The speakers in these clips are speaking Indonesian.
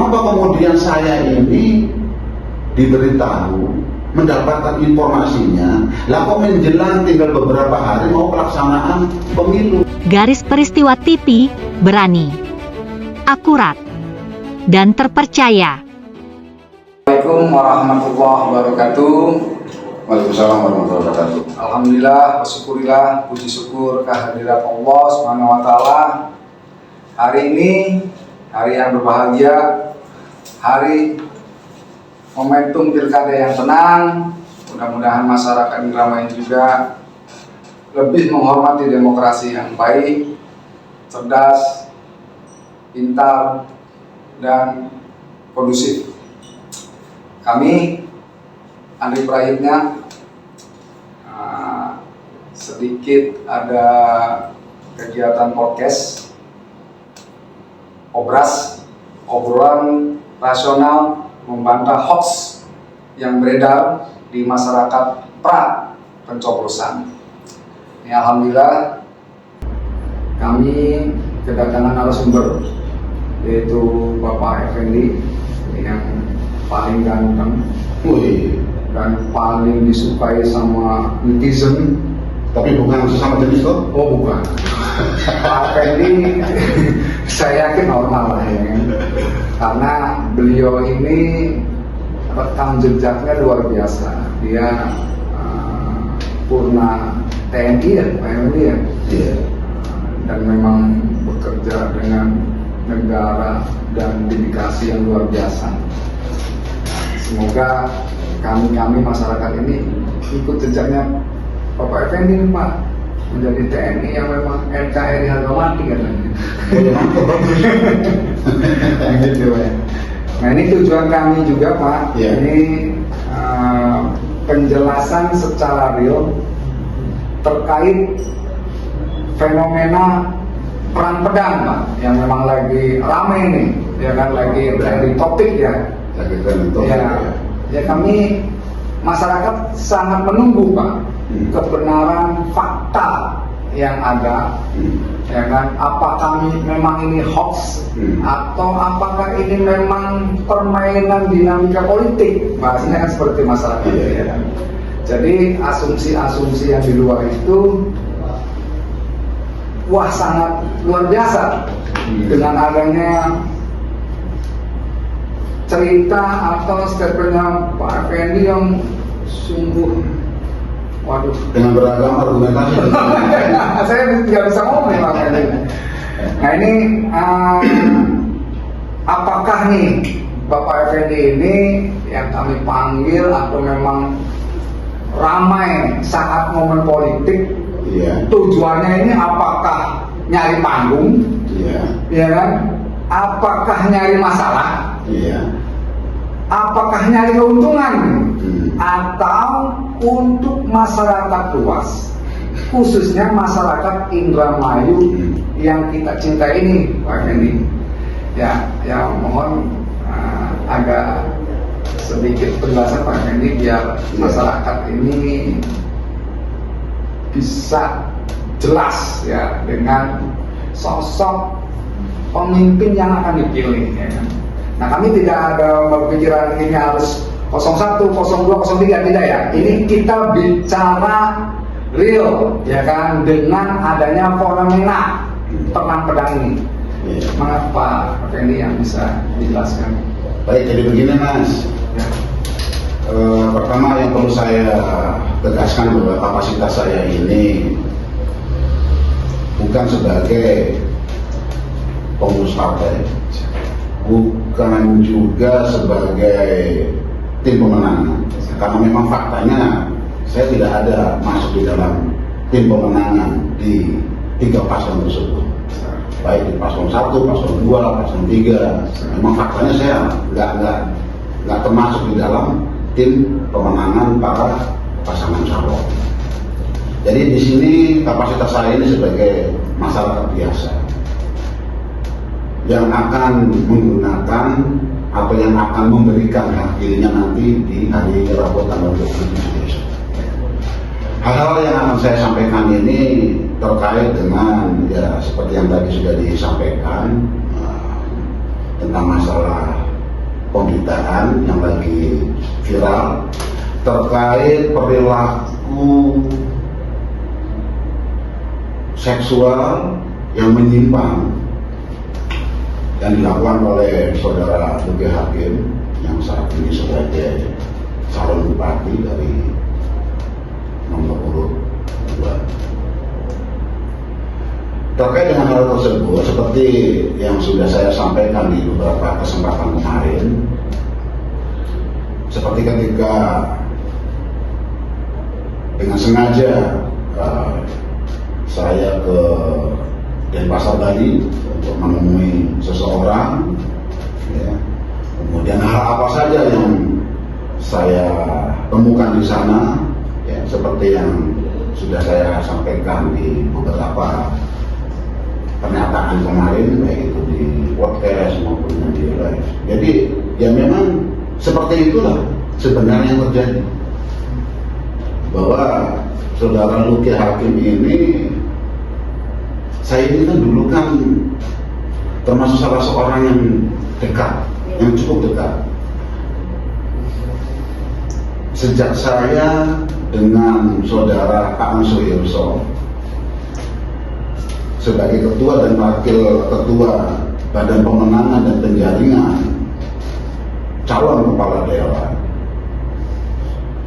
Kenapa kemudian saya ini diberitahu, mendapatkan informasinya, lah kok menjelang tinggal beberapa hari mau pelaksanaan pemilu. Garis Peristiwa TV, berani, akurat, dan terpercaya. Assalamualaikum warahmatullahi wabarakatuh. Waalaikumsalam warahmatullahi wabarakatuh. Alhamdulillah, bersyukurillah, puji syukur kehadirat Allah Subhanahu wa taala. Hari ini hari yang berbahagia, hari momentum pilkada yang tenang. Mudah-mudahan masyarakat Indramayu juga lebih menghormati demokrasi yang baik, cerdas, pintar, dan kondusif. Kami, Andri Prayitna, sedikit ada kegiatan podcast, obrolan rasional membantah hoax yang beredar di masyarakat pra pencoblosan. Ini alhamdulillah kami kedatangan narasumber, yaitu Bapak Effendi yang paling ganteng dan paling disukai sama netizen. Tapi bukan sesama jenis toh? Oh bukan. Pak Effendi saya yakin normal lah ya kan? Karena beliau ini rekam jejaknya luar biasa. Dia purna TNI ya Pak Effendi ya? Iya. Dan memang bekerja dengan negara dan dedikasi yang luar biasa. Semoga kami masyarakat ini ikut jejaknya Bapak Effendi nih Pak, menjadi TNI yang memang NKRI harga mati katanya. Gitu ya. Nah ini tujuan kami juga Pak, ini penjelasan secara real terkait fenomena perang pedang Pak, yang memang lagi ramai nih, ya kan, lagi trending topik ya. Ya kami masyarakat sangat menunggu Pak kebenaran fakta yang ada, ya kan, apakah memang ini hoax atau apakah ini memang permainan dinamika politik, bahasanya kan seperti masyarakat ya kan. Jadi asumsi-asumsi yang di luar itu wah sangat luar biasa dengan adanya cerita atau statementnya Pak Effendi yang sungguh, waduh, dengan beragam argumentasi. saya nggak bisa ngomong Pak Effendi. Nah ini apakah nih Bapak Effendi ini yang kami panggil atau memang ramai saat momen politik? Iya. Tujuannya ini apakah nyari panggung? Iya. Ya kan? Apakah nyari masalah? Iya. Apakah nyari keuntungan? Atau untuk masyarakat luas, khususnya masyarakat Indramayu yang kita cintai ini, Pak Effendi. Ya mohon agak sedikit penjelasan Pak Effendi biar masyarakat ini bisa jelas ya dengan sosok pemimpin yang akan dipilih ya kan. Nah kami tidak ada berpikiran ini harus 01, 02, 03, tidak ya. Ini kita bicara real ya kan, dengan adanya fenomena perang pedang ini. Semangat Pak Effendi yang bisa dijelaskan. Baik, jadi begini Mas. Ya. Pertama yang perlu saya tegaskan bahwa kapasitas saya ini bukan sebagai pengurus partai, bukan juga sebagai tim pemenangan, karena memang faktanya saya tidak ada masuk di dalam tim pemenangan di 3 paslon tersebut, baik di paslon 1, paslon 2, paslon 3. Memang faktanya saya nggak termasuk di dalam tim pemenangan para pasangan calon. Jadi di sini kapasitas saya ini sebagai masyarakat biasa yang akan menggunakan atau yang akan memberikan hak pilihnya nanti di hari Rabu tanggal 27 besok. Hal-hal yang akan saya sampaikan ini terkait dengan ya seperti yang tadi sudah disampaikan tentang masalah pemberitaan yang lagi viral terkait perilaku seksual yang menyimpang yang dilakukan oleh saudara Luki Hakim yang saat ini sebagai calon bupati dari nomor urut 2. Terkait dengan hal tersebut, seperti yang sudah saya sampaikan di beberapa kesempatan kemarin, seperti ketika dengan sengaja saya ke Denpasar Bali untuk menemui seseorang, ya. Kemudian hal apa saja yang saya temukan di sana, ya, seperti yang sudah saya sampaikan di beberapa pernyataan kemarin, baik itu di podcast maupun di live. Jadi ya memang seperti itulah sebenarnya yang terjadi, bahwa saudara Luki Hakim ini, saya ini kan dulu kan termasuk salah seorang yang dekat, yang cukup dekat. Sejak saya dengan saudara Aan Suyoso sebagai ketua dan wakil ketua Badan Pemenangan dan Penjaringan calon kepala daerah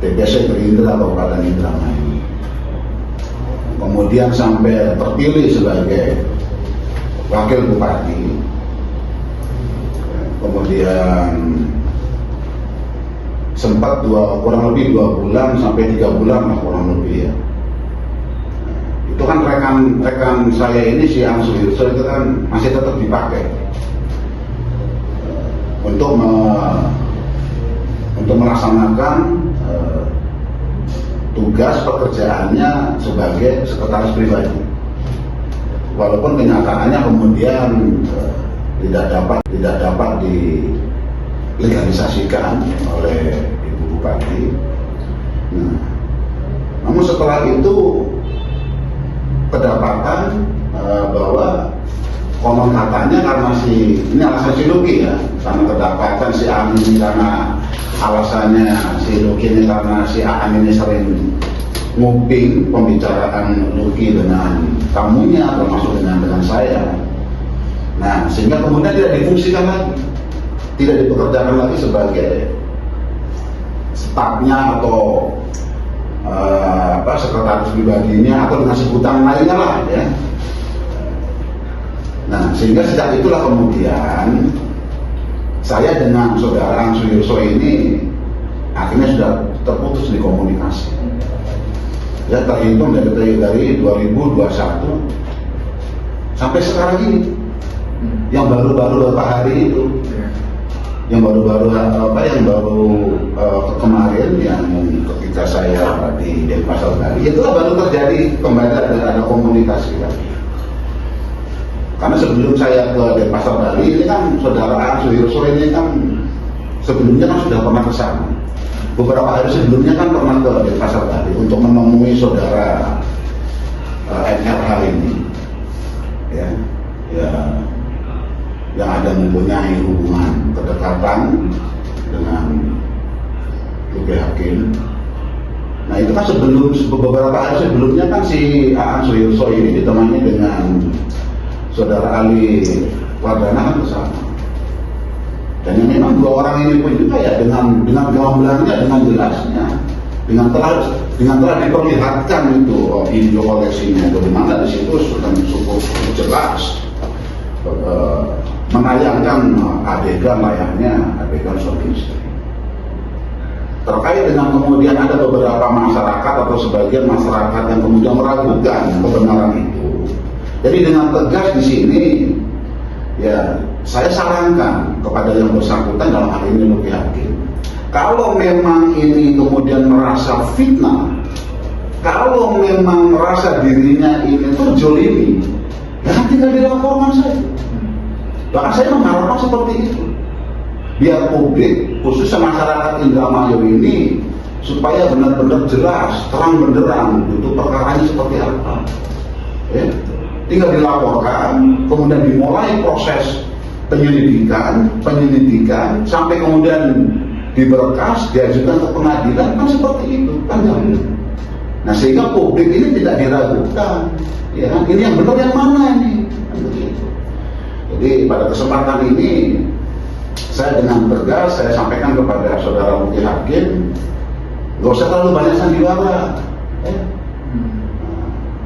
TPC Gerindra Kabupaten Indramayu, kemudian sampai terpilih sebagai wakil bupati, kemudian sempat kurang lebih 2 bulan sampai 3 bulan lah kurang lebih, ya. Itu kan rekan saya ini, si Aan Suyoso, itu kan masih tetap dipakai untuk melaksanakan tugas pekerjaannya sebagai sekretaris pribadi, walaupun kenyataannya kemudian tidak dapat dilegalisasikan oleh Ibu Bupati. Nah, namun setelah itu kedapatan bahwa konon katanya karena ini alasan si Luki, ya, karena kedapatan si Aan ini, karena alasannya si Luki ini karena si Aan ini sering nguping pembicaraan Luki dengan tamunya, termasuk dengan saya. Nah, sehingga kemudian tidak difungsikan lagi, tidak dipekerjakan lagi sebagai stafnya atau sekretaris pribadinya atau dengan sebutan lainnya lah, ya. Nah, sehingga sejak itulah kemudian saya dengan saudara Aan Suyoso ini akhirnya sudah terputus di komunikasi. Ya, terhitung dari 2021 sampai sekarang ini, yang baru-baru beberapa hari itu, yang baru kemarin, yang ketika saya di Denpasar Bali, itulah baru terjadi kembali ada komunikasi lagi. Karena sebelum saya ke Denpasar Bali ini kan saudara Aan Suyoso ini kan sebelumnya kan sudah pernah ke sana. Beberapa hari sebelumnya kan pernah ke Denpasar Bali untuk menemui saudara NRH ini, ya, yang ada mempunyai hubungan kedekatan dengan Luki Hakim. Nah, itu kan beberapa hari sebelumnya kan si Aan Suyoso ini ditemani dengan saudara Ali Wardana kan ke sana. Dan yang memang dua orang ini pun juga, ya, dengan gambarnya, dengan jelasnya, dengan telah diperlihatkan itu video koleksinya, bagaimana di situ sudah cukup jelas menayangkan adegan layaknya adegan suami istri. Terkait dengan kemudian ada beberapa masyarakat atau sebagian masyarakat yang kemudian meragukan kebenaran itu. Jadi dengan tegas di sini, ya, saya sarankan kepada yang bersangkutan, dalam hal ini Luki Hakim, kalau memang ini kemudian merasa fitnah, kalau memang merasa dirinya ini terzolimi, ya kan tinggal dilaporkan saja. Bahkan saya mengharapkan seperti itu, biar publik, khususnya masyarakat Indramayu ini, supaya benar-benar jelas, terang benderang itu perkaranya seperti apa, ya. Tinggal dilaporkan, kemudian dimulai proses penyelidikan sampai kemudian diberkas, diajukan ke pengadilan, kan seperti itu kan. Nah, sehingga publik ini tidak diragukan, ya kan? Ini yang benar yang mana ini? Kan begitu. Jadi pada kesempatan ini saya dengan tegas saya sampaikan kepada saudara Mufti Hakim, nggak usah terlalu banyak sandiwara.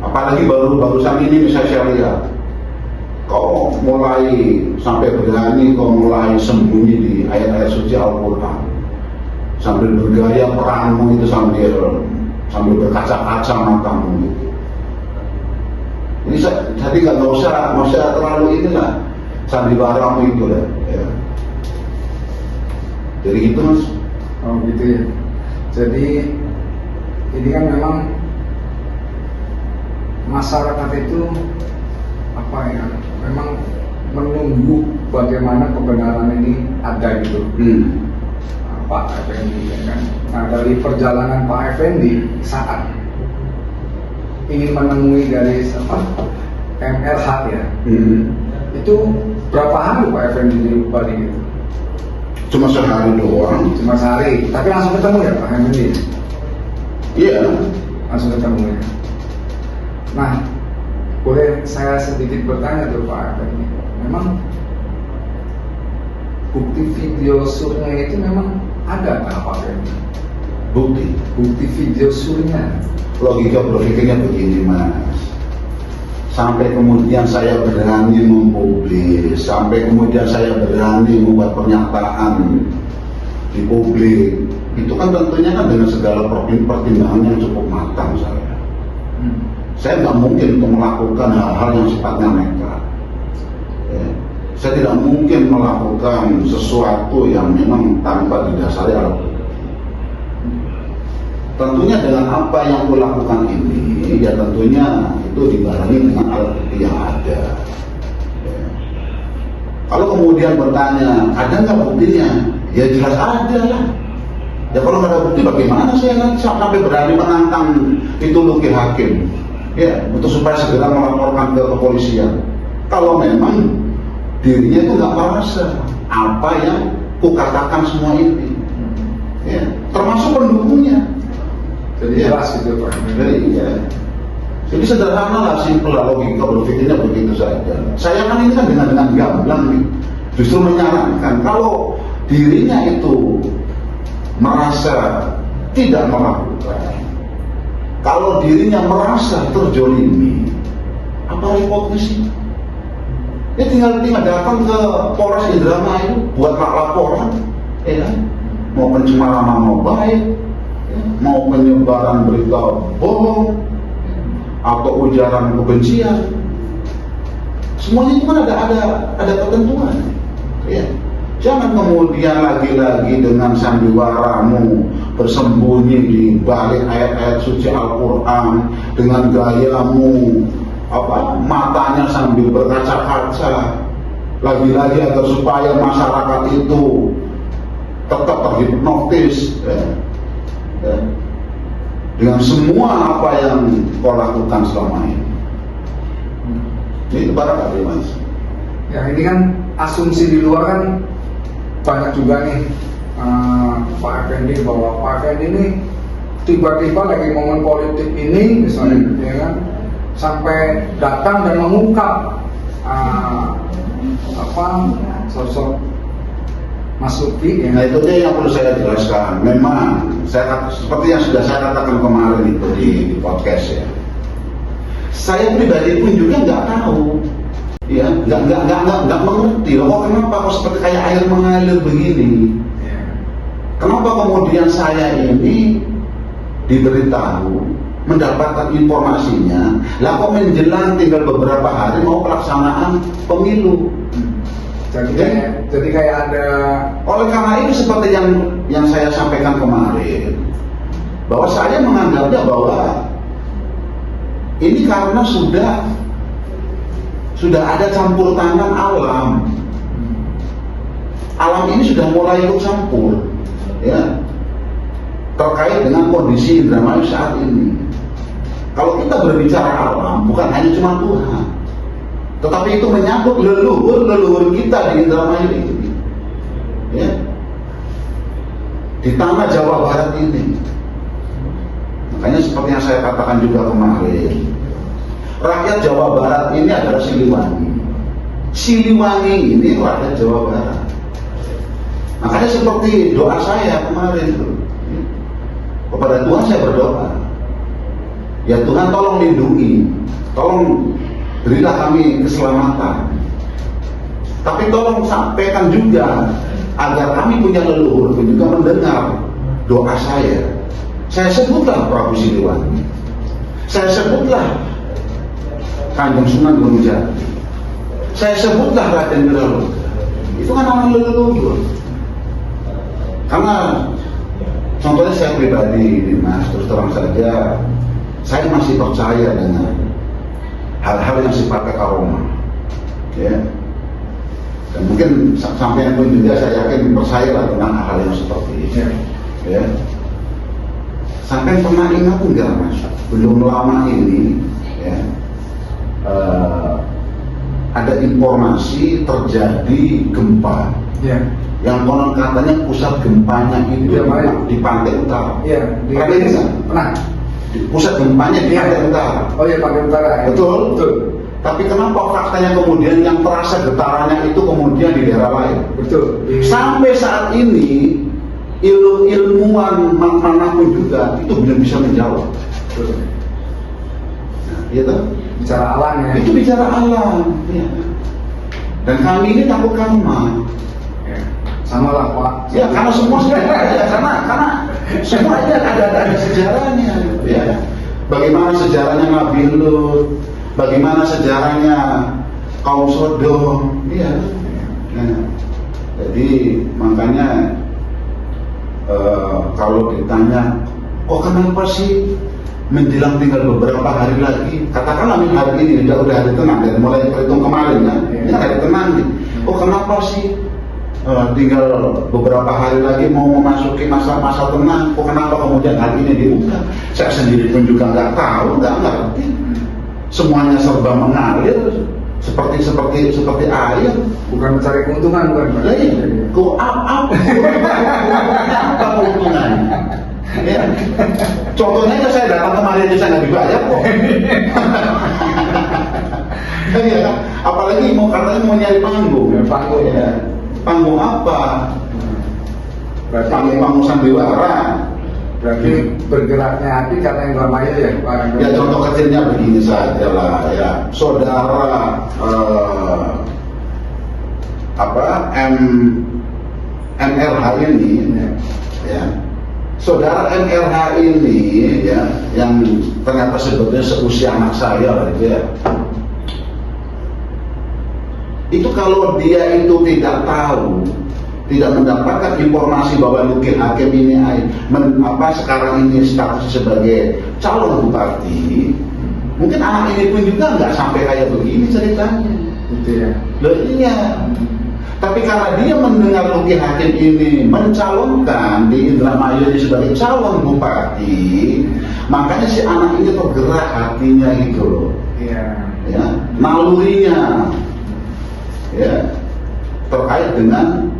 Apalagi barusan ini saya lihat, kau mulai sampai berani, kau mulai sembunyi di ayat-ayat suci Al-Quran, sambil bergaya peranmu itu sambil berkaca-kaca matamu gitu. Ini jadi nggak usah terlalu inilah sandiwaramu itu lah. Ya. Jadi gitu Mas. Oh gitu ya. Jadi ini kan memang masyarakat itu apa ya? Memang menunggu bagaimana kebenaran ini ada gitu. Pak Effendi ya kan. Nah dari perjalanan Pak Effendi saat ingin menemui dari MLH ya, itu berapa hari Pak Effendi di Bali gitu? Cuma sehari doang. Cuma sehari, tapi langsung ketemu ya Pak Effendi? Iya. Langsung ketemu ya. Nah, boleh saya sedikit bertanya tuh Pak Effendi, memang bukti video surnya itu memang ada nggak Pak Effendi? Bukti video surnya. Logika berpikirnya begini Mas, sampai kemudian saya berani mempublis, sampai kemudian saya berani membuat pernyataan di publik, itu kan tentunya kan dengan segala pertimbangan yang cukup matang saya nggak mungkin untuk melakukan hal-hal yang sifatnya nekat. Saya tidak mungkin melakukan sesuatu yang memang tanpa didasari alat bukti. Tentunya dengan apa yang kulakukan ini, ya tentunya itu dibarengi dengan alat bukti yang ada. Ya. Kalau kemudian bertanya, ada nggak buktinya? Ya jelas ada lah. Ya kalau nggak ada bukti, bagaimana saya nanti sampai berani menantang itu Luki Hakim? Ya, untuk supaya segera melaporkan ke kepolisian. Kalau memang dirinya itu nggak merasa apa yang kukatakan semua ini, ya, termasuk pendukungnya. Jadi jelas gitu Pak. Jadi sederhana lah, simpel lah, logika berpikirnya begitu saja. Saya kan ini kan dengan gamblang nih, justru menyarankan kalau dirinya itu merasa tidak melakukan, kalau dirinya merasa terjolimi, apa repotnya sih? Ya tinggal datang ke Polres Indramayu buat laporan, ya kan? Mau pencemaran nama baik, mau penyebaran berita bohong atau ujaran kebencian, semuanya itu kan ada ketentuan. Ya. Jangan kemudian lagi-lagi dengan sandiwaramu bersembunyi di balik ayat-ayat suci Al-Quran dengan gayamu matanya sambil berkaca-kaca, lagi-lagi agar supaya masyarakat itu tetap terhipnotis. Dengan semua apa yang kau lakukan selama ini. Ini barangkali Mas. Ya ini kan asumsi di luar kan banyak juga nih Pak Effendi, bahwa Pak Effendi ini tiba-tiba lagi momen politik ini misalnya, ya kan, sampai datang dan mengungkap sosok Mas Luki ya. Nah itu dia yang perlu saya jelaskan. Memang seperti yang sudah saya katakan kemarin itu di podcast ya. Saya pribadi pun juga nggak tahu, ya, nggak mengerti loh. Kenapa kok seperti kayak air mengalir begini? Kenapa kemudian saya ini diberitahu, mendapatkan informasinya, lah kok menjelang tinggal beberapa hari mau pelaksanaan pemilu. Jadi kayak ada. Oleh karena itu seperti yang saya sampaikan kemarin, bahwa saya menganggapnya bahwa ini karena sudah ada campur tangan alam. Alam ini sudah mulai ikut campur, ya, terkait dengan kondisi Indramayu saat ini. Kalau kita berbicara alam, bukan hanya cuma Tuhan, tetapi itu menyangkut leluhur kita di Indramayu itu, ya, di tanah Jawa Barat ini. Makanya seperti yang saya katakan juga kemarin, rakyat Jawa Barat ini adalah Siliwangi. Siliwangi ini rakyat Jawa Barat. Makanya seperti doa saya kemarin itu, kepada Tuhan saya berdoa, ya Tuhan tolong lindungi, tolong berilah kami keselamatan. Tapi tolong sampaikan juga agar kami punya leluhur pun juga mendengar doa saya. Saya sebutlah Prabu Siliwangi, saya sebutlah Kanjeng Sunan Gunung Jati, saya sebutlah Raden Wiraloka. Itu kan orang leluhur. Karena contohnya saya pribadi, Mas, terus terang saja, saya masih percaya dengan hal-hal yang sifatnya karomah, ya. Dan mungkin sampai pun juga saya yakin percayalah tentang hal yang seperti ini, ya. Sampai pernah ingat enggak, Mas? Belum lama ini, ya, ada informasi terjadi gempa. Ya. Yang konon katanya pusat gempanya itu di Pantai Utara. Iya, di pernah. Pusat gempanya di Pantai Utara. Oh iya, Pantai Utara. Ya. Betul. Betul. Tapi kenapa faktanya kemudian yang terasa getarannya itu kemudian di daerah lain? Betul. Sampai saat ini ilmuwan manapun juga itu belum bisa menjawab. Betul. Nah, gitu. Bicara alam ya. Itu bicara alam. Ya. Dan kami ini takut karma. Sama lah Pak. Ya karena semua ya, karena semua ini ada sejarahnya, ya. Bagaimana sejarahnya Nabi Lut, bagaimana sejarahnya kaum Sodom, ya. Nah, jadi makanya kalau ditanya, kok kenapa sih menjelang tinggal beberapa hari lagi, katakanlah hari ini udah hari tenang, dari mulai perhitung kemarin kan, ini hari tenang nih. Oh kenapa sih? Tinggal beberapa hari lagi mau memasuki masa-masa tenang, kok kenapa kemudian hal ini dibuka? Saya sendiri pun juga nggak tahu, nggak ngerti. Semuanya serba mengalir seperti air. Bukan mencari keuntungan, bukan Pak. Kok apa keuntungannya? Ya. Contohnya aja saya datang kemarin aja saya nggak dibayar kok. Ya, apalagi katanya mau nyari panggung. Panggung ya. Panggung apa? Berarti Panggung sandiwara. Berarti bergeraknya hati karena Indramayu ya Pak. Ya contoh kecilnya begini saja lah ya. Saudara MRH ini ya. Saudara MRH ini ya, yang ternyata sebetulnya seusia anak saya lah itu ya. Itu kalau dia itu tidak tahu, tidak mendapatkan informasi bahwa Luki Hakim ini sekarang ini statusnya sebagai calon bupati, mungkin anak ini pun juga nggak sampai kayak begini ceritanya. Gitu ya. Loh iya. Tapi karena dia mendengar Luki Hakim ini mencalonkan di Indramayu ini sebagai calon bupati, makanya si anak ini tergerak hatinya gitu loh. Iya. Ya, nalurinya. Ya, terkait dengan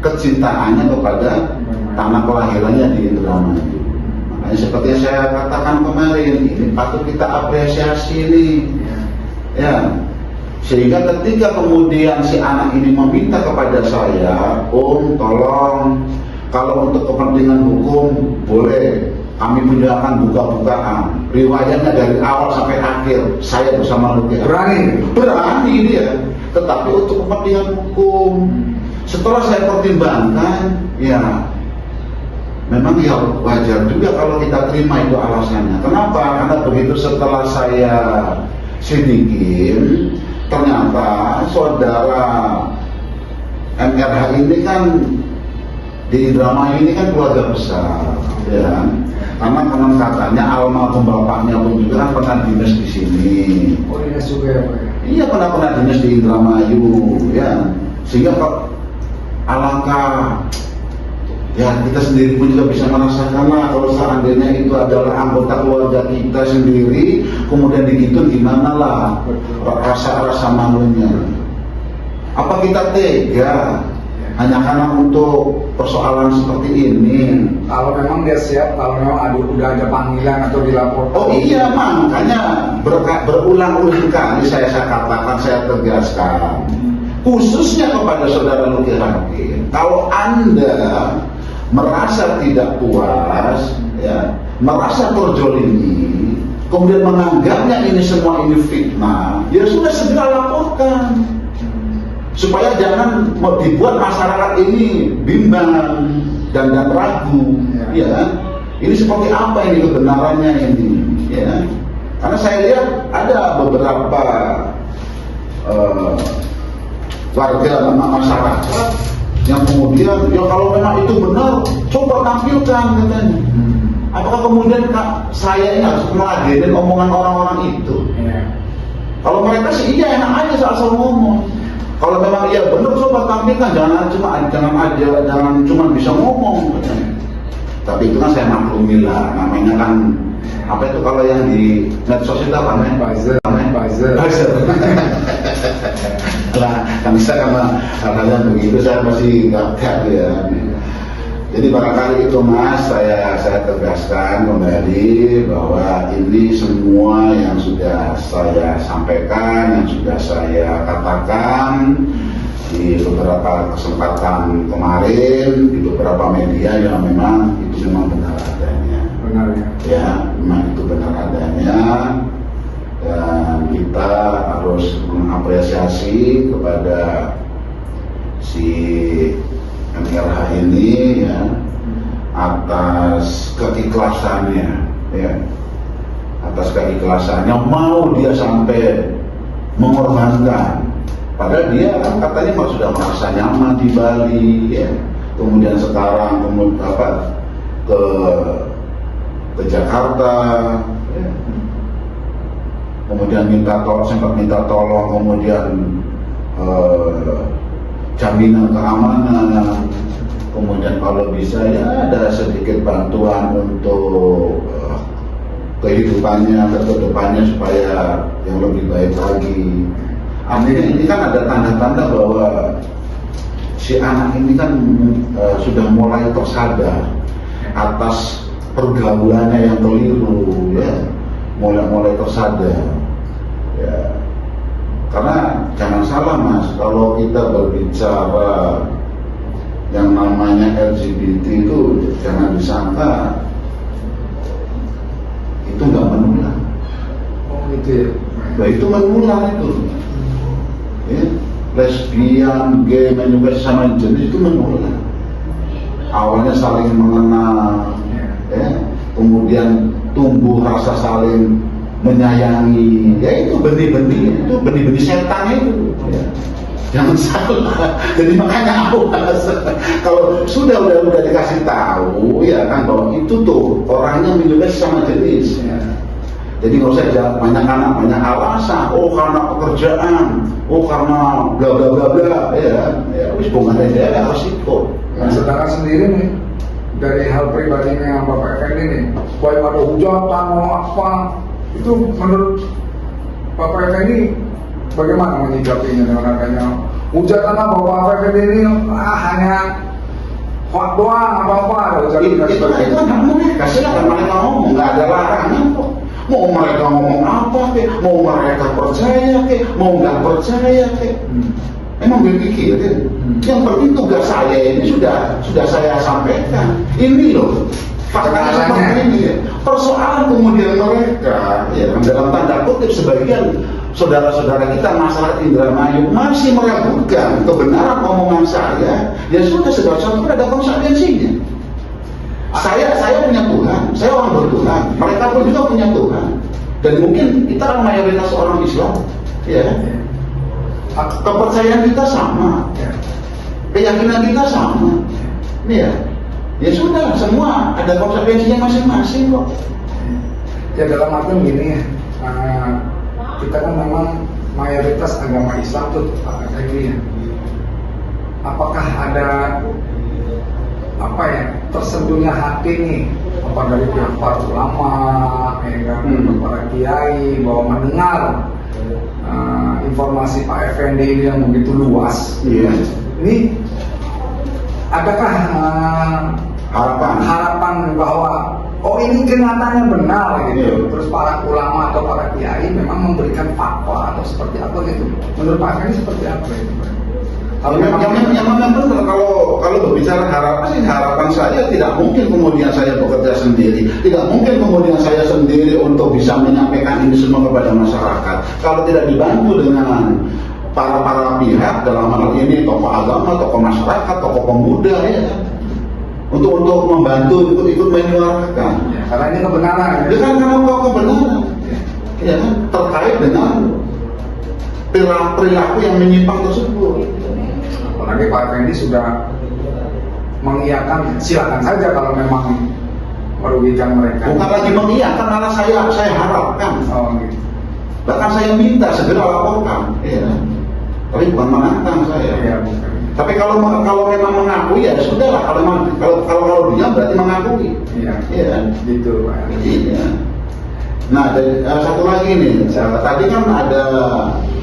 kecintaannya kepada tanah kelahirannya di Indramayu. Makanya seperti yang saya katakan kemarin, ini patut kita apresiasi nih. Ya, sehingga ketika kemudian si anak ini meminta kepada saya, Om tolong kalau untuk kepentingan hukum boleh kami punyakan buka-bukaan riwayatnya dari awal sampai akhir saya bersama Luki. Berani dia. Tetapi untuk kepentingan hukum, setelah saya pertimbangkan, ya memang ya wajar juga kalau kita terima itu alasannya. Kenapa? Karena begitu setelah saya selidikin, ternyata saudara MRH ini kan di Indramayu ini kan keluarga besar, ya. Karena konon katanya almarhum bapaknya pun juga kan pernah dinas di sini. Oh dinas juga ya Pak. Iya pernah dinas di Indramayu, ya. Sehingga alangkah Ya kita sendiri pun juga bisa merasakan lah kalau seandainya itu adalah anggota keluarga kita sendiri, kemudian begitu gimana lah rasa malunya. Apa kita tega hanya karena untuk persoalan seperti ini? Kalau memang dia siap, kalau memang udah ada panggilan atau dilaporkan. Oh iya, makanya berulang-ulang kali saya katakan, saya tegaskan, khususnya kepada saudara Luki Hakim, kalau Anda merasa tidak puas, ya, merasa terzolimi, kemudian menganggapnya ini semua ini fitnah, ya sudah segera laporkan, supaya jangan dibuat masyarakat ini bimbang dan ragu, ya. Ini seperti apa ini kebenarannya ini, ya. Karena saya lihat ada beberapa warga masyarakat yang kemudian, ya kalau memang itu benar, coba tampilkan katanya. Apakah kemudian saya ini harus meladenin omongan orang-orang itu? Kalau mereka sih iya, enak aja asal ngomong. Kalau memang iya benar, coba tampilkan, jangan cuma bisa ngomong. Tapi itu kan saya maklumi lah, namanya kan apa itu kalau yang di medsos itu apa namanya? Buzzer. Lah, kan bisa karena hal-hal yang begitu saya masih gagap ya. Jadi barangkali itu Mas, saya tegaskan kembali bahwa ini semua yang sudah saya sampaikan, yang sudah saya katakan di beberapa kesempatan kemarin, di beberapa media yang memang itu memang benar adanya. Benar ya. Ya, memang itu benar adanya. Dan kita harus mengapresiasi kepada si MRH ini ya, atas keikhlasannya, ya, atas keikhlasannya mau dia sampai mengorbankan, padahal dia kan katanya sudah merasa nyaman di Bali, ya, kemudian sekarang ke Jakarta, ya. Kemudian sempat minta tolong, kemudian jaminan keamanan, kemudian kalau bisa ya ada sedikit bantuan untuk kehidupannya ke depannya supaya yang lebih baik lagi. Artinya ini kan ada tanda-tanda bahwa si anak ini kan sudah mulai tersadar atas pergaulannya yang keliru, ya, mulai tersadar, ya. Karena jangan salah Mas, kalau kita berbicara yang namanya LGBT itu jangan disangka itu nggak menular. Oh gitu ya. Nah, itu menular itu, ya. Lesbian, gay, juga sama jenis itu menular. Awalnya saling mengenal, ya. Kemudian tumbuh rasa saling menyayangi, ya itu benih-benih setan itu, ya. Jangan salah. Jadi makanya awas kalau udah dikasih tahu, ya kan, bahwa itu tuh orangnya menyukai sama jenis, ya. Jadi nggak usah banyak alasan, oh karena pekerjaan, oh karena bla bla bla bla, ya wis bukan dia harus ikut. Nah, saudara sendiri nih, dari hal pribadinya Bapak Effendi nih, baik ada hujatan mau apa, itu menurut Bapak Effendi bagaimana menyikapinya dengan adanya hujatan Bapak Effendi ini hanya hot doang apa-apa ada hujatan itu kan mereka, silakan mereka ngomong, nggak ada larangan kok. Mau mereka ngomong apa kek, mau mereka percaya kek, mau nggak percaya kek. Emang berpikir kan? Yang penting tugas saya ini sudah saya sampaikan. Ini loh fakta seperti ini. Persoalan kemudian mereka, ya, dalam tanda kutip sebagian saudara-saudara kita masyarakat Indramayu masih meragukan kebenaran omongan saya. Ya sudah, segala sesuatu ada konsekuensinya. Saya punya Tuhan, saya orang bertuhan, mereka pun juga punya Tuhan. Dan mungkin kita kan mayoritas orang Islam, ya. Kepercayaan kita sama, keyakinan kita sama, ya. Ya sudah, semua ada konsekuensinya masing-masing kok. Ya dalam arti gini ya, kita kan memang mayoritas agama Islam tuh kayak gini ya. Apakah ada apa ya tersentuhnya hati nih, apa dari pihak para ulama, ya kan, para kiai, bahwa mendengar informasi Pak Effendi ini yang begitu luas. Iya. Ini adakah harapan bahwa oh ini kenyataannya benar gitu. Iya. Terus para ulama atau para kiai memang memberikan fatwa atau seperti apa gitu. Menurut Pak Effendi seperti apa gitu? Kalau yang benar, kalau berbicara harapan saya tidak mungkin kemudian saya bekerja sendiri, tidak mungkin kemudian saya sendiri untuk bisa menyampaikan ini semua kepada masyarakat. Kalau tidak dibantu dengan para pihak, dalam hal ini tokoh agama, tokoh masyarakat, tokoh pemuda, ya, untuk membantu ikut menyuarakan. ya, karena ini kebenaran. Ya kan, karena kebenaran, ya kan, terkait dengan perilaku yang menyimpang tersebut. Apalagi Pak Effendi sudah mengiyakan, silakan saja kalau memang merugikan mereka. Bukan lagi mengiyakan, malah saya harapkan. Oh, gitu. Bahkan saya minta segera laporkan, ya. Tapi bukan menantang saya. Ya, bukan. Tapi kalau memang mengakui ya sudahlah. Kalau dia berarti mengakui. Iya. Iya. Gitu Pak. Iya. Nah, satu lagi nih, tadi kan ada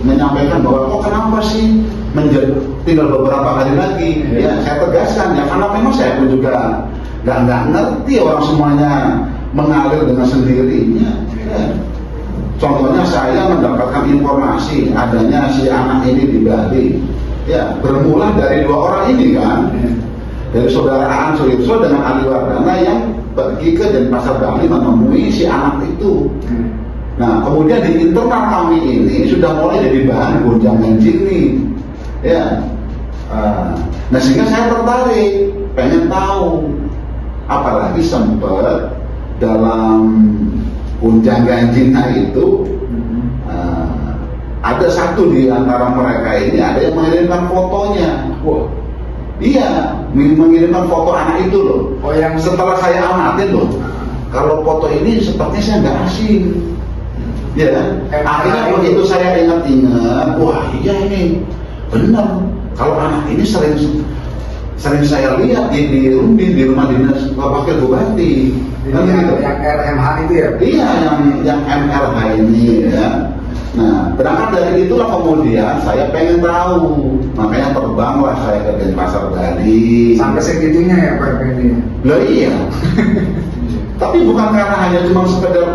menyampaikan bahwa kok kenapa sih tinggal beberapa hari lagi? Ya, saya tegaskan ya karena memang saya pun juga nggak ngerti orang semuanya mengalir dengan sendirinya. Ya. Contohnya saya mendapatkan informasi adanya si anak ini di Bali. Ya, bermula dari dua orang ini kan, dari saudara Aan Suritso dengan Ali Wardana yang pergi ke Denpasar Bali menemui si anak itu. Nah, kemudian di internal kami ini sudah mulai jadi bahan gonjang-ganjing nih, ya. Nah, sehingga saya tertarik, pengen tahu, apalagi sempat dalam gonjang-ganjingnya itu ada satu di antara mereka ini ada yang mengirimkan fotonya. Wow. Iya, mengirimkan foto anak itu loh. Oh, yang Setelah saya amatin loh, kalau foto ini sepertinya saya nggak asing. Ya, akhirnya begitu saya ingat-ingat, wah iya ini benar. Kalau anak ini sering saya lihat di rumah dinas wakil bupati. Kan gitu. Yang RMH itu ya? Iya, yang MLH ini ya. Nah, berangkat dari itulah kemudian saya pengen tahu, makanya terbanglah saya ke Denpasar Bali. Sampai segitunya ya Pak Effendi? Lah iya. Tapi bukan karena hanya cuma sekedar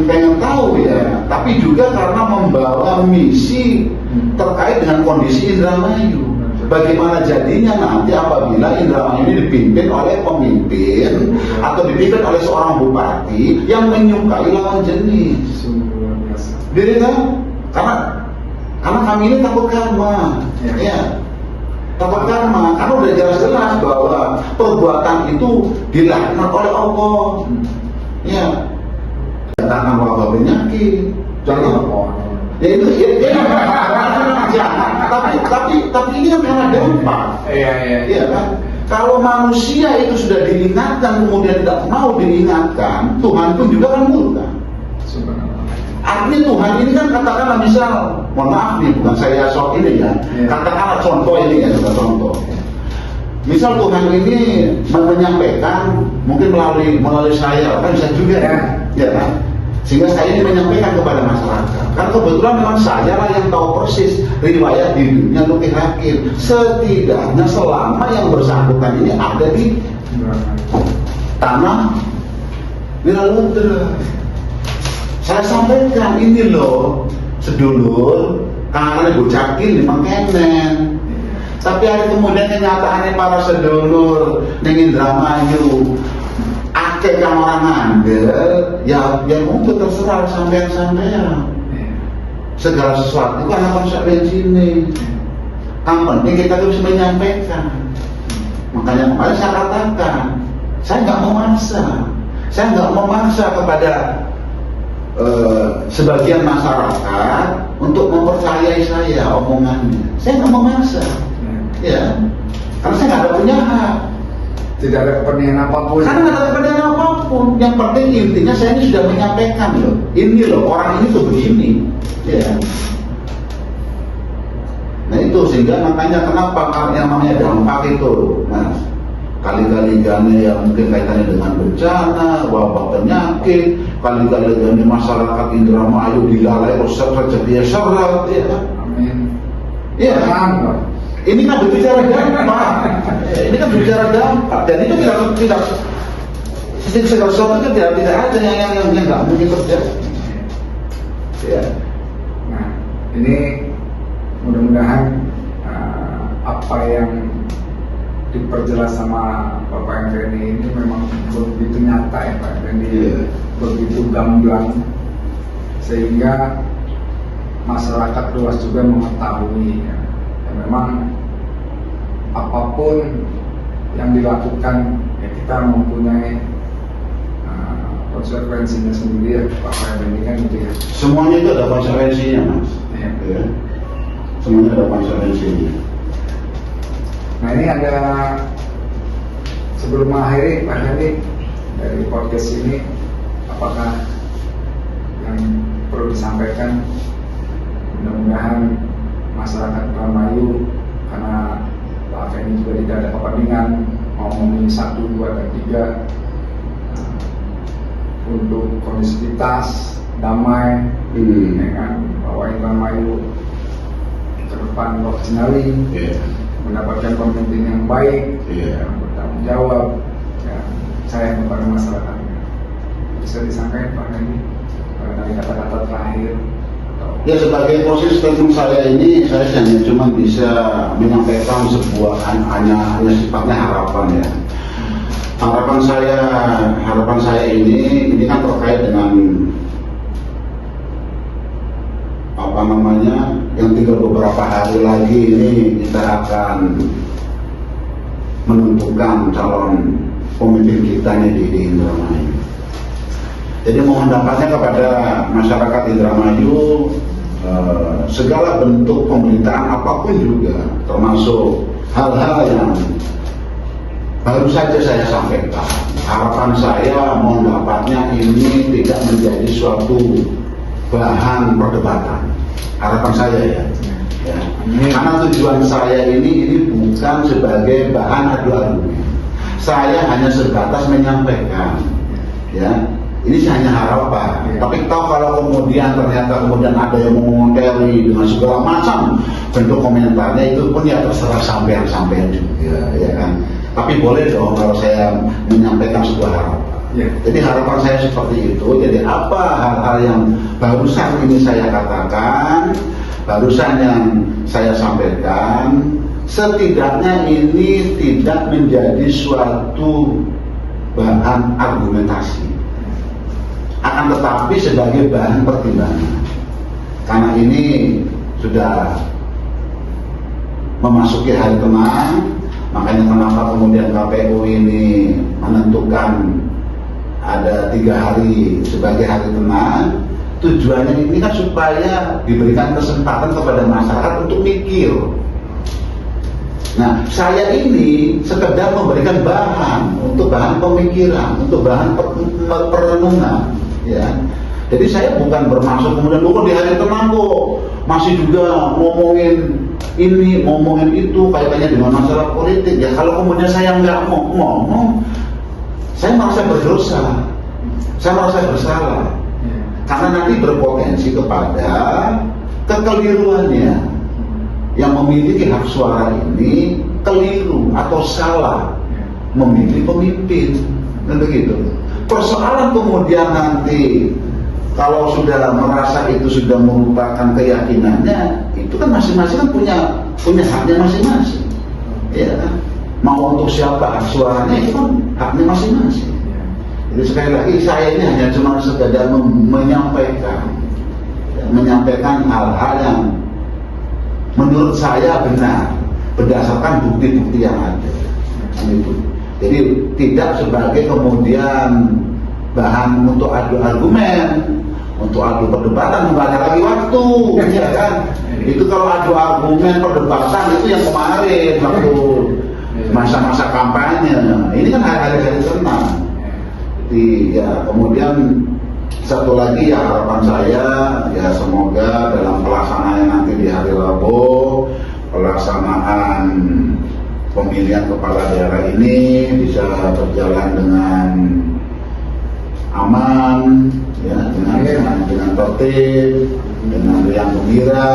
pengen tahu ya, tapi juga karena membawa misi terkait dengan kondisi Indramayu. Bagaimana jadinya nanti apabila Indramayu ini dipimpin oleh pemimpin atau dipimpin oleh seorang bupati yang menyukai lawan jenis. Jadi kan, karena kami ini takut karma, ya. Takut karma, karena udah jelas-jelas bahwa perbuatan itu dilaknat oleh Allah. Ya, datangkan wabah penyakit. Contoh, ya itu ya, tapi ini kan karena dampak. Iya kan. Kalau manusia itu sudah diingatkan kemudian tidak mau diingatkan, Tuhan pun juga kan murka. Artinya Tuhan ini kan katakanlah misal, mohon maaf nih, bukan saya sok ini ya, katakanlah contoh ini ya, contoh. Misal Tuhan ini menyampaikan mungkin melalui saya, kan bisa juga ya kan? Sehingga saya ini menyampaikan kepada masyarakat. Kan kebetulan memang saya lah yang tahu persis riwayat hidupnya Luki Hakim. Setidaknya selama yang bersangkutan ini ada di tanah Wiraludra. Saya sampaikan ini loh, sedulur, kangen Ibu Cakil memang kenen. Tapi hari kemudian kenyataannya para sedulur ning Indramayu akeh kang orang ngandel, ya untuk terserah sampean. Segala sesuatu kan akan sampai sini. Yang penting kita harus menyampaikan. Makanya kemarin saya katakan, saya nggak memaksa kepada sebagian masyarakat untuk mempercayai saya omongannya. Saya nggak memaksa, ya, karena saya nggak ada punya hak. Tidak ada kepentingan apapun. Karena nggak ada kepentingan apapun. Yang penting intinya saya ini sudah menyampaikan loh. Ini loh orang ini tuh begini, ya. Nah itu sehingga makanya kenapa yang namanya dampak itu, Mas. kali-kalinya yang mungkin kaitannya dengan bencana, wabah penyakit, kali-kalinya masyarakat Indramayu dilalai terjadi ya seret, ya kan? Amin. Iya. Ini kan berbicara dampak. Ini kan berbicara dampak. Dan itu tidak segala sesuatu tidak ada yang nggak mungkin terjadi. Ya. Nah, ini mudah-mudahan apa yang diperjelas sama Bapak Henry ini memang begitu nyata ya Pak Henry, begitu gamblang sehingga masyarakat luas juga mengetahui ya memang apapun yang dilakukan ya kita mempunyai konsekuensinya sendiri ya Pak Henry kan gitu ya. Semuanya itu ada konsekuensinya Mas. Ya. Ya. Semuanya ada konsekuensinya. Nah ini ada sebelum mengakhiri Pak Henry dari podcast ini apakah yang perlu disampaikan, mudah-mudahan masyarakat Indramayu karena Pak Henry juga tidak ada kepentingan mau memilih 1, 2, dan 3 untuk kondisivitas damai dengan bahwa Indramayu ke depan profesionali mendapatkan pemimpin yang baik, yang bertanggung jawab, yang sayang kepada masyarakatnya. Bisa disangkain Pak Henry dari kata-kata terakhir? Ya sebagai proses statement saya ini, saya hanya cuma bisa menyampaikan sebuah hanya sifatnya harapan ya. Harapan saya ini kan terkait dengan apa namanya, yang tinggal beberapa hari lagi ini kita akan menentukan calon pemimpin kita nih di Indramayu. Jadi mohon dampaknya kepada masyarakat Indramayu, segala bentuk pemberitaan apapun juga, termasuk hal-hal yang baru saja saya sampaikan. Harapan saya mohon dapatnya ini tidak menjadi suatu bahan perdebatan. Harapan saya ya. Karena tujuan saya ini bukan sebagai bahan adu argumen. Saya hanya sebatas menyampaikan. Ya. Ini hanya harapan. Tapi tahu kalau kemudian ternyata ada yang mengomentari dengan segala macam bentuk komentarnya, itu pun ya terserah sampean juga, ya kan. Tapi boleh dong kalau saya menyampaikan sebuah harapan. Jadi harapan saya seperti itu. Jadi apa hal-hal yang barusan ini saya katakan, barusan yang saya sampaikan, setidaknya ini tidak menjadi suatu bahan argumentasi, akan tetapi sebagai bahan pertimbangan. Karena ini sudah memasuki hari tenang, makanya kenapa kemudian KPU ini menentukan ada 3 hari sebagai hari tenang. Tujuannya ini kan supaya diberikan kesempatan kepada masyarakat untuk mikir. Nah, saya ini sekedar memberikan bahan untuk bahan pemikiran, untuk bahan perenungan, ya. Jadi saya bukan bermaksud kemudian di hari tenang kok masih juga ngomongin ini, ngomongin itu kaitannya dengan masalah politik. Ya kalau kemudian saya nggak mau ngomong, saya merasa berdosa, saya merasa bersalah, karena nanti berpotensi kepada kekeliruannya yang memiliki hak suara ini keliru atau salah memilih pemimpin, dan begitu. Persoalan kemudian nanti kalau sudah merasa itu sudah merupakan keyakinannya, itu kan masing-masing kan punya haknya masing-masing, ya kan? Mau untuk siapa hak suaranya itu kan haknya masing-masing. Jadi sekali lagi saya ini hanya cuma sekedar menyampaikan hal-hal yang menurut saya benar berdasarkan bukti-bukti yang ada. Jadi tidak sebagai kemudian bahan untuk adu argumen, untuk adu perdebatan, membanyak lagi waktu, ya kan? Itu kalau adu argumen perdebatan itu yang kemarin waktu masa-masa kampanye. Ini kan hari-hari tenang. Jadi ya kemudian satu lagi ya harapan saya ya semoga dalam pelaksanaan nanti di hari Rabu, pelaksanaan pemilihan kepala daerah ini bisa berjalan dengan aman, ya, dengan tertib, dengan riang gembira.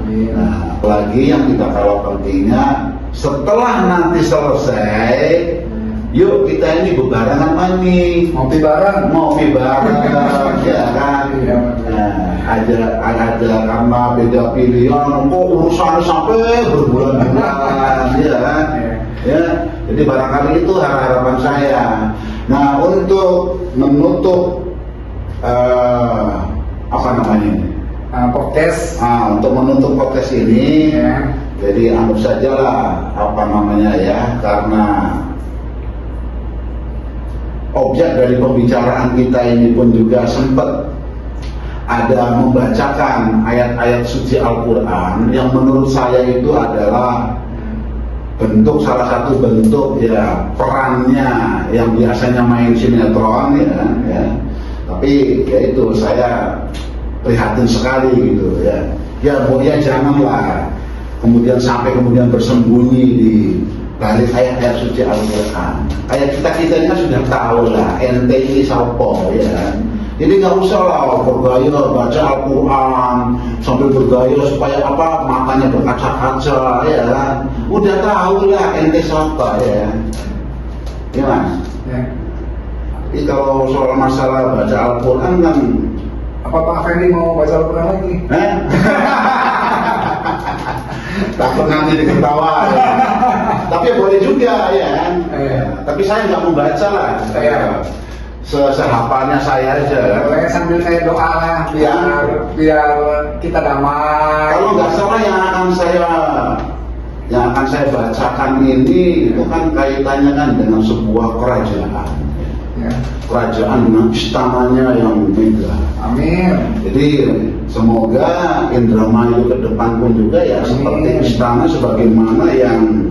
Nah, apalagi yang kita tahu pentingnya setelah nanti selesai, yuk kita ini bebarengan mani, Ngopi bareng. ya kan. Ada karena beda pilihan, kok urusan sampai berbulan-bulan, ya kan. Ya, jadi barangkali itu harapan saya. Nah, untuk menutup Podcast. untuk menutup podcast ini, Ya. jadi anggap sajalah karena objek dari pembicaraan kita ini pun juga sempat ada membacakan ayat-ayat suci Al-Quran yang menurut saya itu adalah salah satu bentuk ya perannya yang biasanya main sinetron, ya. Tapi ya itu saya prihatin sekali gitu, ya. Ya janganlah kemudian bersembunyi di balik ayat-ayat suci Al-Quran. Kayak kita ini sudah tahu lah ente ini siapa, ya. Jadi nggak usah lah bergaya baca Al-Quran sambil bergaya supaya matanya berkaca-kaca, ya kan. Udah tahu lah ente siapa, ya. Ya Mas. Ya. Jadi kalau soal masalah baca Al-Quran kan, Apa Pak Fendi mau baca Al-Quran lagi? takut nanti diketawa, ya. Tapi boleh juga, ya kan. Tapi saya nggak membaca lah. Sehafalnya saya aja. Boleh sambil saya doa lah biar kita damai. Kalau nggak salah yang akan saya bacakan ini itu kan kaitannya kan dengan sebuah kerajaan. Ya. Kerajaan dengan istananya yang megah. Amin. Jadi semoga Indramayu ke depan pun juga ya seperti istana sebagaimana yang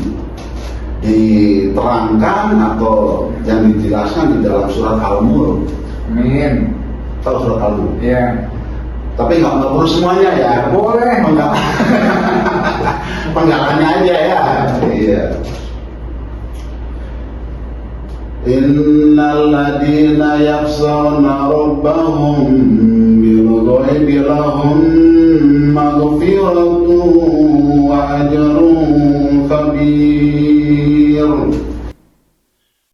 diterangkan atau yang dijelaskan di dalam surat Al-Mulk. Amin. Tahu surat Al-Mulk? Iya. Tapi nggak perlu semuanya ya. Boleh. Penggalannya aja ya. Iya. Innal ladina yakhshawna rabbahum bil ghaibi lahum maghfiratun wa ajrun kabir.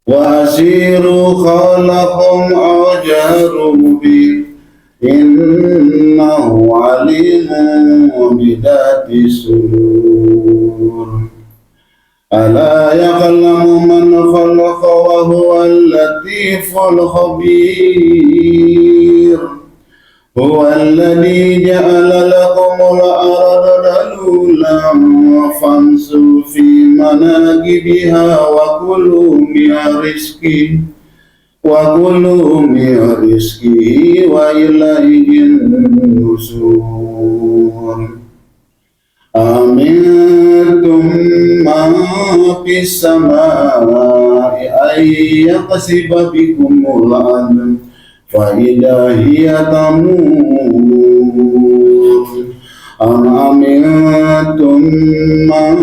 Wa asiru khalaqum ajaru bi innahu alimun bidati sudur. Ala ya'lamu man khalaqa wa huwa al-latiful khabir. Huwa alladhi ja'ala lakumul arda dalulan famshu fi manakibiha wa kulu min rizqihi wa ilayhin nusur. Amintum man fis samai ay yaqsiba bikumul ardh fa idha hiya tamur. Am amintum man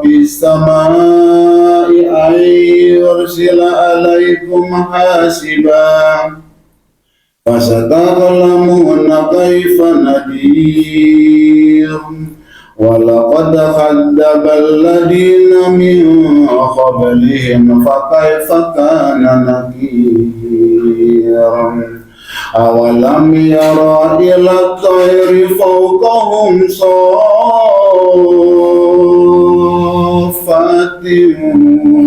fis samai ay yursila alaikum hasiba fasata'lamuna kaifa nadir. ولقد كذب الذين من قبلهم فكيف كان نكير. أولم يروا إلى الطير فوقهم صافات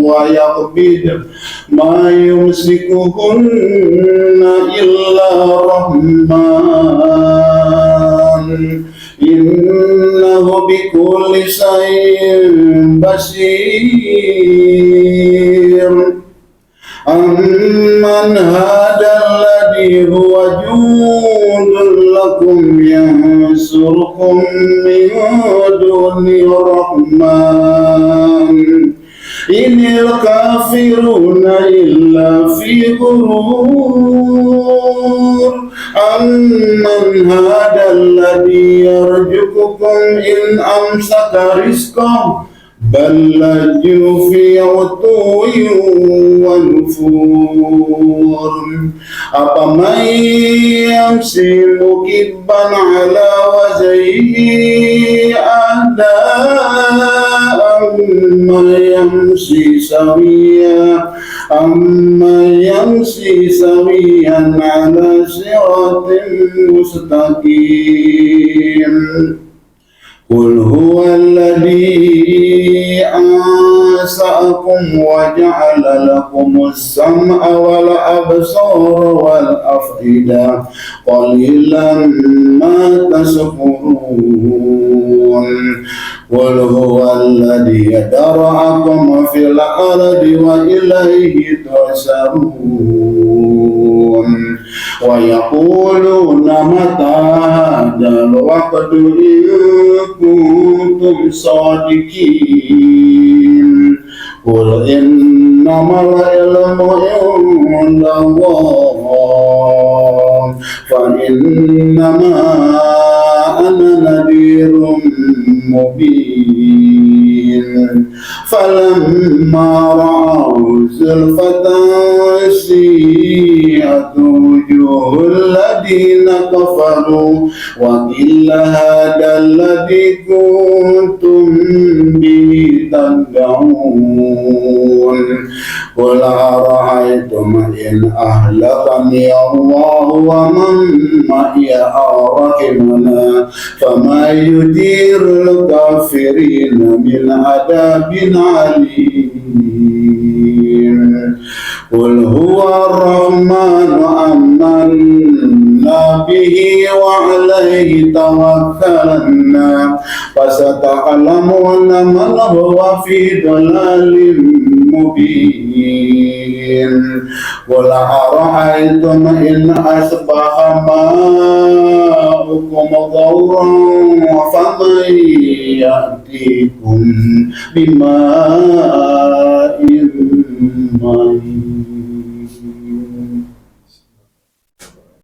ويقبض ما يمسكهن إلا الرحمن innahu bikulli shay'in basir. Amman hada alladhi huwa jundun lakum yansurukum min duni rahman inil kafiruna illa fi ghurur. Amman hada alladhi yarzuqukum in amsaka rizqahu بل لجوا في عتو ونفور أفمن يمشي مكبا على وجهه أهدى أمن يمشي سويا على صراط مستقيم قل هو الذي أنشأكم وجعل لكم السمع والأبصار والأفئدة قليلا ما تشكرون قل هو الذي ذرأكم في الأرض وإليه تحشرون ويقولون متى هذا الوقت إن كنتم صادقين قل إنما العلم عند الله فإنما أنا نذير مبين فلما رأوا زلفة سيئت وجوه الذين كفروا وقيل هذا الذي كنتم به تدعون قل أرأيتم إن أهلكني الله ومن معي أو رحمنا فما يدير الكافرين من عذاب عليم قل هو الرحمن آمنا به وعليه توكلنا فستعلمون من هو في ضلال مبين قل أرأيتم إن أصبح ماؤكم غورا فمن يأتيكم بماء معين